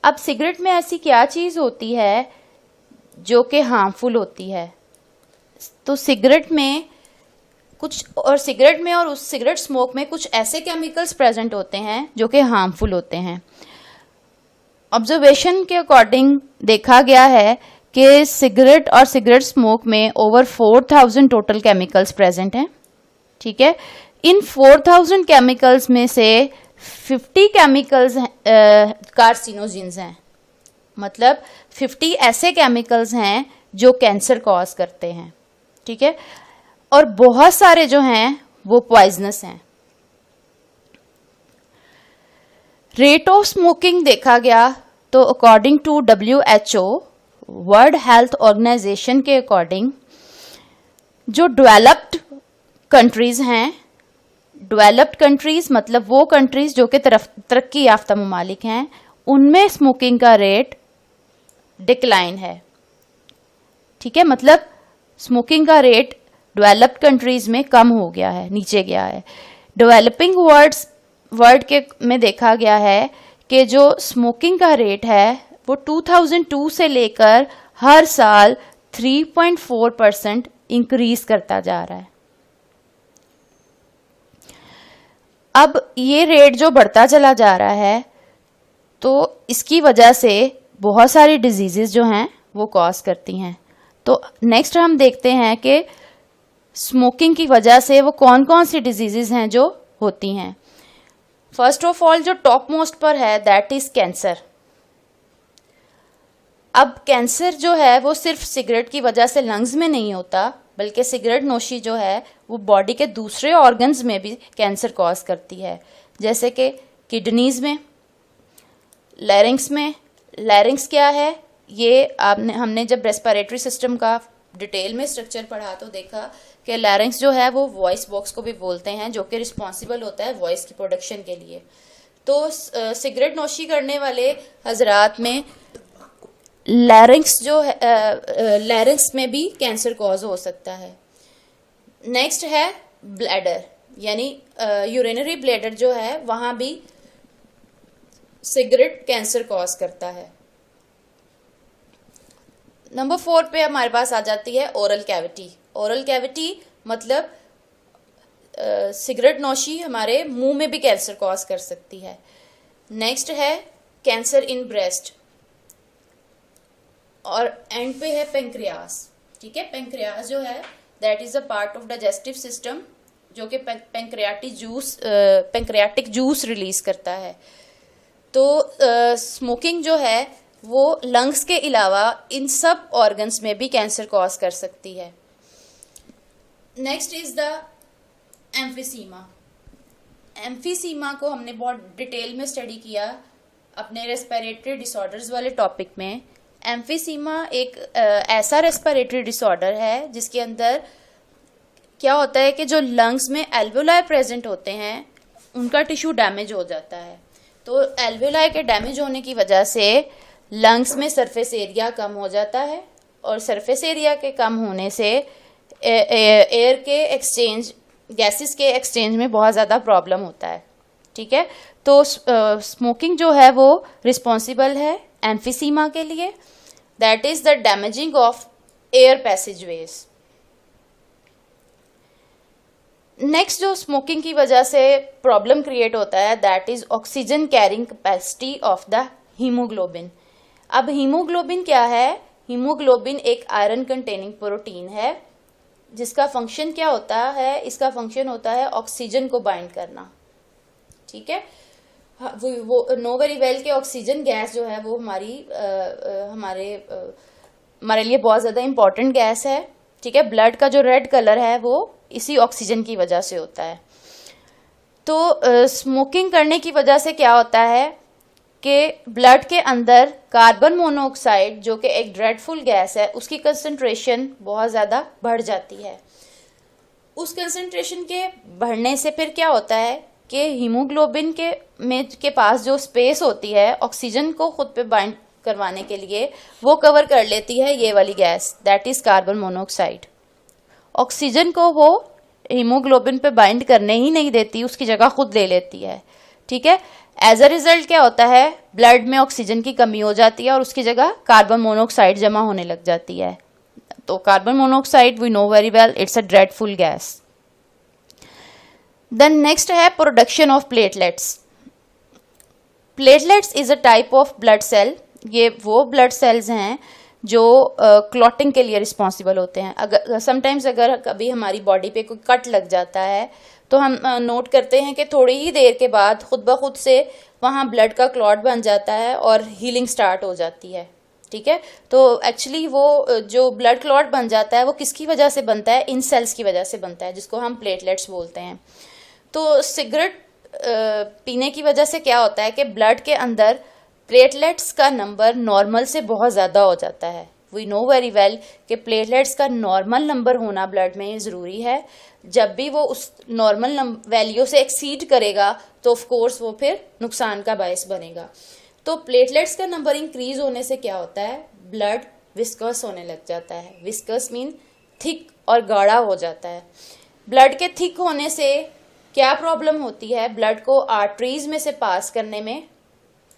अब सिगरेट में ऐसी क्या चीज़ होती है जो कि हार्मफुल होती है? तो सिगरेट में और उस सिगरेट स्मोक में कुछ ऐसे केमिकल्स प्रेजेंट होते हैं जो कि हार्मफुल होते हैं। ऑब्जर्वेशन के अकॉर्डिंग देखा गया है कि सिगरेट और सिगरेट स्मोक में ओवर 4000 टोटल केमिकल्स प्रेजेंट हैं। ठीक है, इन 4000 केमिकल्स में से 50 केमिकल्स कार्सिनोजेंस हैं, मतलब 50 ऐसे केमिकल्स हैं जो कैंसर कॉज करते हैं। ठीक है, और बहुत सारे जो हैं वो पॉइजनस हैं। रेट ऑफ स्मोकिंग देखा गया तो according to WHO world health organisation के अकॉर्डिंग जो डेवलप्ड कंट्रीज हैं, डेवलप्ड कंट्रीज मतलब वो कंट्रीज जो कि तरक्की याफ्ता ममालिक हैं, उनमें स्मोकिंग का रेट डिक्लाइन है। ठीक है, मतलब स्मोकिंग का रेट डेवलप्ड कंट्रीज में कम हो गया है, नीचे गया है। डेवलपिंग वर्ल्ड के में देखा गया है कि जो स्मोकिंग का रेट है वो 2002 से लेकर हर साल 3.4% इंक्रीज करता जा रहा है। अब ये रेट जो बढ़ता चला जा रहा है तो इसकी वजह से बहुत सारी डिजीजेस जो हैं वो कॉज करती हैं। तो नेक्स्ट हम देखते हैं कि स्मोकिंग की वजह से वो कौन कौन सी डिजीजेस हैं जो होती हैं। फर्स्ट ऑफ ऑल जो टॉप मोस्ट पर है दैट इज कैंसर। अब कैंसर जो है वो सिर्फ सिगरेट की वजह से लंग्स में नहीं होता, बल्कि सिगरेट नोशी जो है वो बॉडी के दूसरे ऑर्गन्स में भी कैंसर कॉज करती है, जैसे कि किडनीज में, लैरिंग्स में। लैरिंग्स क्या है, ये हमने जब रेस्पिरेटरी सिस्टम का डिटेल में स्ट्रक्चर पढ़ा तो देखा कि लैरिंग्स जो है वो वॉइस बॉक्स को भी बोलते हैं, जो कि रिस्पॉन्सिबल होता है वॉइस की प्रोडक्शन के लिए। तो सिगरेट नोशी करने वाले हजरात में लैरिंग्स जो है, लैरिंग्स में भी कैंसर कॉज हो सकता है। नेक्स्ट है ब्लैडर, यानी यूरिनरी ब्लैडर जो है वहां भी सिगरेट कैंसर कॉज करता है। नंबर 4 पे हमारे पास आ जाती है ओरल कैविटी। ओरल कैविटी मतलब सिगरेट नोशी हमारे मुंह में भी कैंसर कॉज कर सकती है। नेक्स्ट है कैंसर इन ब्रेस्ट, और एंड पे है पेंक्रियास। ठीक है, पेंक्रियास जो है that is a part of digestive system जो कि पेंक्रियाटिक जूस रिलीज करता है। तो स्मोकिंग जो है वो लंग्स के अलावा इन सब ऑर्गन्स में भी कैंसर कॉज कर सकती है। Next is the emphysema. Emphysema को हमने बहुत डिटेल में स्टडी किया अपने रेस्पिरेटरी डिसऑर्डर्स वाले टॉपिक में। एम्फीसीमा एक ऐसा रेस्पिरेटरी डिसऑर्डर है जिसके अंदर क्या होता है कि जो लंग्स में एल्वेओलाई प्रेजेंट होते हैं उनका टिश्यू डैमेज हो जाता है। तो एल्वेओलाई के डैमेज होने की वजह से लंग्स में सरफेस एरिया कम हो जाता है, और सरफेस एरिया के कम होने से एयर के एक्सचेंज, गैसेस के एक्सचेंज में बहुत ज़्यादा प्रॉब्लम होता है। ठीक है, तो स्मोकिंग जो है वो रिस्पॉन्सिबल है एम्फीसीमा के लिए, that is the damaging of air passageways. Next जो स्मोकिंग की वजह से प्रॉब्लम क्रिएट होता है that is oxygen carrying capacity of the haemoglobin. अब हीमोग्लोबिन क्या है? हीमोग्लोबिन एक आयरन कंटेनिंग प्रोटीन है जिसका फंक्शन क्या होता है? इसका फंक्शन होता है ऑक्सीजन को बाइंड करना। ठीक है, वो नो वेरी वेल के ऑक्सीजन गैस जो है वो हमारे लिए बहुत ज़्यादा इंपॉर्टेंट गैस है। ठीक है, ब्लड का जो रेड कलर है वो इसी ऑक्सीजन की वजह से होता है। तो स्मोकिंग करने की वजह से क्या होता है कि ब्लड के अंदर कार्बन मोनोऑक्साइड जो कि एक ड्रेडफुल गैस है उसकी कंसंट्रेशन बहुत ज़्यादा बढ़ जाती है। उस कंसंट्रेशन के बढ़ने से फिर क्या होता है कि हीमोग्लोबिन के पास जो स्पेस होती है ऑक्सीजन को खुद पे बाइंड करवाने के लिए वो कवर कर लेती है ये वाली gas, that is carbon monoxide. Oxygen को वो हीमोग्लोबिन पे बाइंड करने ही नहीं देती, उसकी जगह खुद ले लेती है। ठीक है, एज अ रिजल्ट क्या होता है, ब्लड में ऑक्सीजन की कमी हो जाती है और उसकी जगह कार्बन मोनोऑक्साइड जमा होने लग जाती है। तो carbon monoxide we know very well, it's a dreadful gas. Then next है production of platelets. Platelets is a type of blood cell. ये वो ब्लड सेल्स हैं जो क्लॉटिंग के लिए रिस्पॉन्सिबल होते हैं। अगर समटाइम्स अगर कभी हमारी बॉडी पे कोई कट लग जाता है तो हम नोट करते हैं कि थोड़ी ही देर के बाद खुद ब खुद से वहाँ ब्लड का क्लॉट बन जाता है और हीलिंग स्टार्ट हो जाती है। ठीक है, तो एक्चुअली वो जो ब्लड क्लॉट बन जाता है वो किसकी वजह से बनता है, इन सेल्स की वजह से बनता है, जिसको हम प्लेटलेट्स बोलते हैं। तो सिगरेट पीने की वजह से क्या होता है कि ब्लड के अंदर प्लेटलेट्स का नंबर नॉर्मल से बहुत ज़्यादा हो जाता है। वी नो वेरी वेल कि प्लेटलेट्स का नॉर्मल नंबर होना ब्लड में ज़रूरी है। जब भी वो उस नॉर्मल वैल्यू से एक्सीड करेगा तो ऑफ कोर्स वो फिर नुकसान का बायस बनेगा। तो प्लेटलेट्स का नंबर इंक्रीज होने से क्या होता है, ब्लड विस्कस होने लग जाता है। विस्कस मीन थिक और गाढ़ा हो जाता है। ब्लड के थिक होने से क्या प्रॉब्लम होती है, ब्लड को आर्टरीज में से पास करने में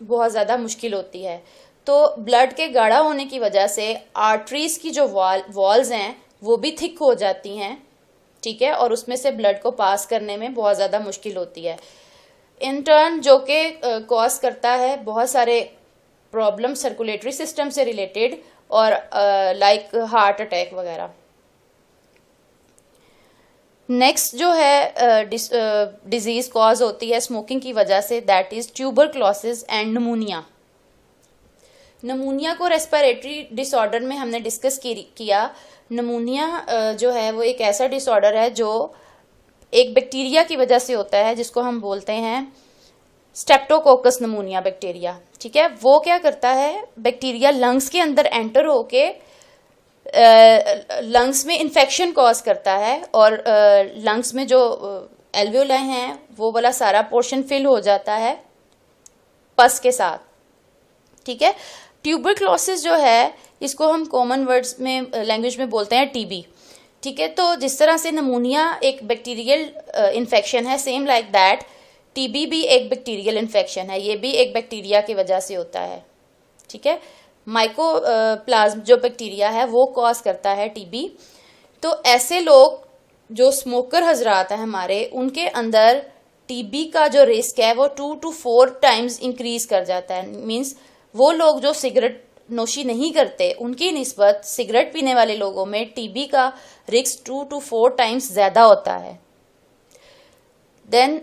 बहुत ज़्यादा मुश्किल होती है। तो ब्लड के गाढ़ा होने की वजह से आर्टरीज की जो वॉल्स हैं वो भी थिक हो जाती हैं। ठीक है, और उसमें से ब्लड को पास करने में बहुत ज़्यादा मुश्किल होती है। इन टर्न जो कि कॉज करता है बहुत सारे प्रॉब्लम सर्कुलेटरी सिस्टम से रिलेटेड और लाइक हार्ट अटैक वगैरह। नेक्स्ट जो है डिजीज कॉज होती है स्मोकिंग की वजह से, that is tuberculosis and pneumonia. Pneumonia को रेस्पिरेटरी डिसऑर्डर में हमने डिस्कस किया। निमोनिया जो है वो एक ऐसा डिसऑर्डर है जो एक बैक्टीरिया की वजह से होता है, जिसको हम बोलते हैं स्ट्रेप्टोकोकस निमोनिया बैक्टीरिया। ठीक है, वो क्या करता है, बैक्टीरिया लंग्स के अंदर एंटर होके लंग्स में इन्फेक्शन कॉज करता है और लंग्स में जो एल्वियोलाई हैं वो वाला सारा पोर्शन फिल हो जाता है पस के साथ। ठीक है, ट्यूबरक्लोसिस जो है इसको हम कॉमन वर्ड्स में लैंग्वेज में बोलते हैं टीबी। ठीक है, तो जिस तरह से नमूनिया एक बैक्टीरियल इन्फेक्शन है, सेम लाइक दैट टीबी भी एक बैक्टीरियल इन्फेक्शन है। ये भी एक बैक्टीरिया की वजह से होता है। ठीक है, माइकोप्लाज्म जो बैक्टीरिया है वो कॉज करता है टीबी। तो ऐसे लोग जो स्मोकर हजरात हैं हमारे, उनके अंदर टीबी का जो रिस्क है वो 2 to 4 टाइम्स इंक्रीज कर जाता है। मीन्स वो लोग जो सिगरेट नोशी नहीं करते उनकी निस्बत सिगरेट पीने वाले लोगों में टीबी का रिस्क 2 to 4 टाइम्स ज़्यादा होता है। देन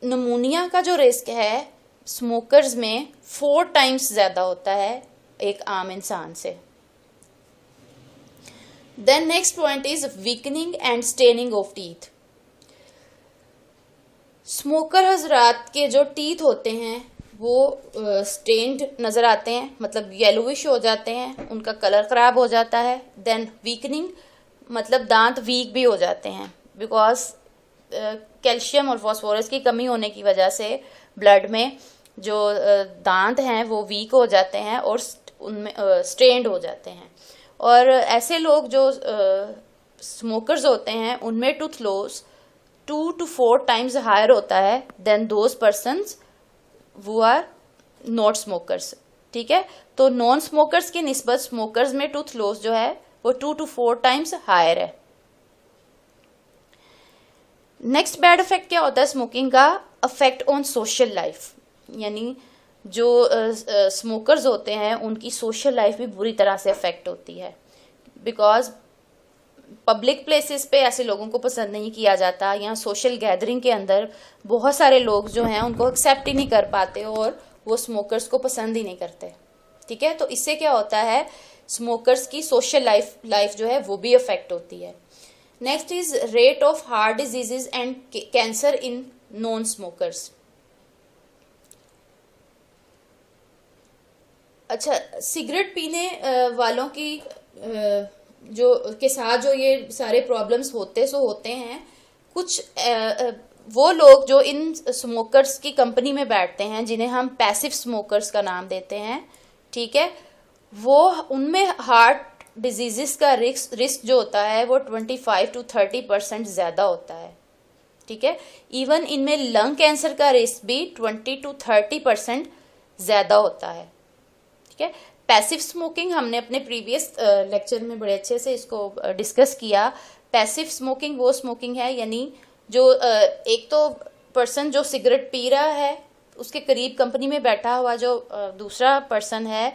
निमोनिया का जो रिस्क है स्मोकर्स में 4 टाइम्स ज़्यादा होता है एक आम इंसान से। Then next point is weakening and staining of teeth. Smoker हजरात के जो टीथ होते हैं वो स्टेन्ड नज़र आते हैं, मतलब येलोविश हो जाते हैं, उनका कलर ख़राब हो जाता है। देन वीकनिंग मतलब दांत वीक भी हो जाते हैं, बिकॉज कैल्शियम और फास्फोरस की कमी होने की वजह से ब्लड में जो दांत हैं वो वीक हो जाते हैं और उनमें स्ट्रेन्ड हो जाते हैं। और ऐसे लोग जो स्मोकर्स होते हैं उनमें tooth loss 2 to 4 times higher होता है देन दोज पर्सन्स वो आर नॉट स्मोकर्स। ठीक है, तो नॉन स्मोकर्स की निस्बत स्मोकर्स में टूथ लॉस जो है वो 2 to 4 टाइम्स हायर है। नेक्स्ट बैड इफेक्ट क्या होता है स्मोकिंग का, अफेक्ट ऑन सोशल लाइफ। यानी जो स्मोकर्स होते हैं उनकी सोशल लाइफ भी बुरी तरह से अफेक्ट होती है, बिकॉज पब्लिक प्लेसेस पे ऐसे लोगों को पसंद नहीं किया जाता, या सोशल गैदरिंग के अंदर बहुत सारे लोग जो हैं उनको एक्सेप्ट ही नहीं कर पाते और वो स्मोकर्स को पसंद ही नहीं करते। ठीक है, तो इससे क्या होता है स्मोकर्स की सोशल लाइफ जो है वो भी अफेक्ट होती है। Next is rate of heart diseases and cancer in non smokers. अच्छा, सिगरेट पीने वालों की जो के साथ जो ये सारे प्रॉब्लम्स होते हैं, कुछ वो लोग जो इन स्मोकर्स की कंपनी में बैठते हैं जिन्हें हम पैसिव स्मोकर्स का नाम देते हैं। ठीक है, वो उनमें हार्ट डिजीजेस का रिस्क जो होता है वो 25 to 30% ज़्यादा होता है। ठीक है। इवन इनमें लंग कैंसर का रिस्क भी 20 to 30% ज़्यादा होता है, ठीक है। पैसिव स्मोकिंग हमने अपने प्रीवियस लेक्चर में बड़े अच्छे से इसको डिस्कस किया। पैसिव स्मोकिंग वो स्मोकिंग है, यानी जो एक तो पर्सन जो सिगरेट पी रहा है, उसके करीब कंपनी में बैठा हुआ जो दूसरा पर्सन है,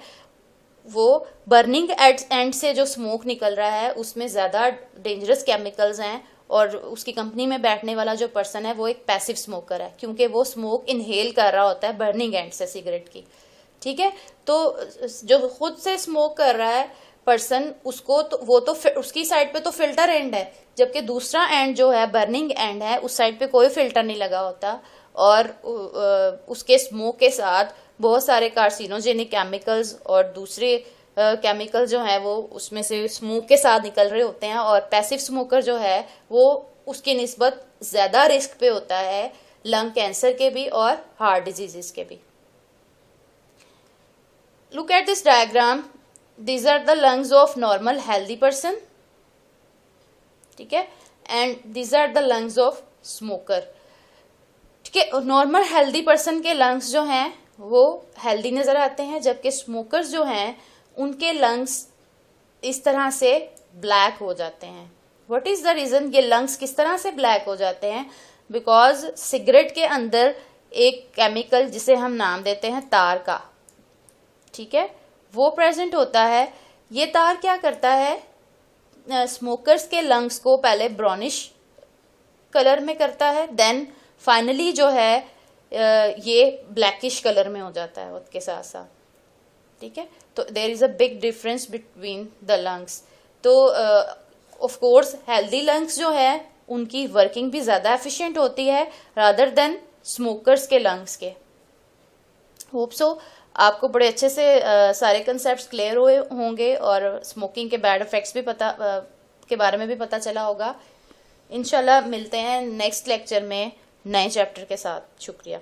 वो बर्निंग एंड से जो स्मोक निकल रहा है उसमें ज़्यादा डेंजरस केमिकल्स हैं, और उसकी कंपनी में बैठने वाला जो पर्सन है वो एक पैसिव स्मोकर है, क्योंकि वो स्मोक इनहेल कर रहा होता है बर्निंग एंड से सिगरेट की, ठीक है। तो जो खुद से स्मोक कर रहा है पर्सन, उसको तो वो तो उसकी साइड पे तो फिल्टर एंड है, जबकि दूसरा एंड जो है बर्निंग एंड है, उस साइड पे कोई फिल्टर नहीं लगा होता, और उसके स्मोक के साथ बहुत सारे कार्सिनोजेनिक केमिकल्स और दूसरे केमिकल जो हैं वो उसमें से स्मोक के साथ निकल रहे होते हैं। और पैसिव स्मोकर जो है वो उसकी निस्बत ज़्यादा रिस्क पे होता है लंग कैंसर के भी और हार्ट डिजीजेस के भी। Look at this diagram, these are the lungs of normal healthy person, ठीक है, and these are the lungs of smoker, ठीक है। नॉर्मल हेल्दी पर्सन के लंग्स जो हैं वो हेल्दी नज़र आते हैं, जबकि स्मोकर्स जो हैं उनके लंग्स इस तरह से ब्लैक हो जाते हैं। व्हाट इज़ द रीज़न, ये लंग्स किस तरह से ब्लैक हो जाते हैं? बिकॉज सिगरेट के अंदर एक केमिकल जिसे हम नाम देते हैं तार का, ठीक है, वो प्रेजेंट होता है। ये तार क्या करता है, स्मोकर्स के लंग्स को पहले ब्राउनिश कलर में करता है, देन फाइनली जो है ये ब्लैकिश कलर में हो जाता है वक्त के साथ साथ, ठीक है। तो there is a big difference between the lungs. तो ऑफ कोर्स हेल्दी लंग्स जो है उनकी वर्किंग भी ज़्यादा एफिशिएंट होती है रादर देन स्मोकर्स के लंग्स के। होप सो आपको बड़े अच्छे से सारे कंसेप्ट्स क्लियर हुए होंगे और स्मोकिंग के बैड इफ़ेक्ट्स भी के बारे में भी पता चला होगा। इंशाल्लाह मिलते हैं नेक्स्ट लेक्चर में नए चैप्टर के साथ। शुक्रिया।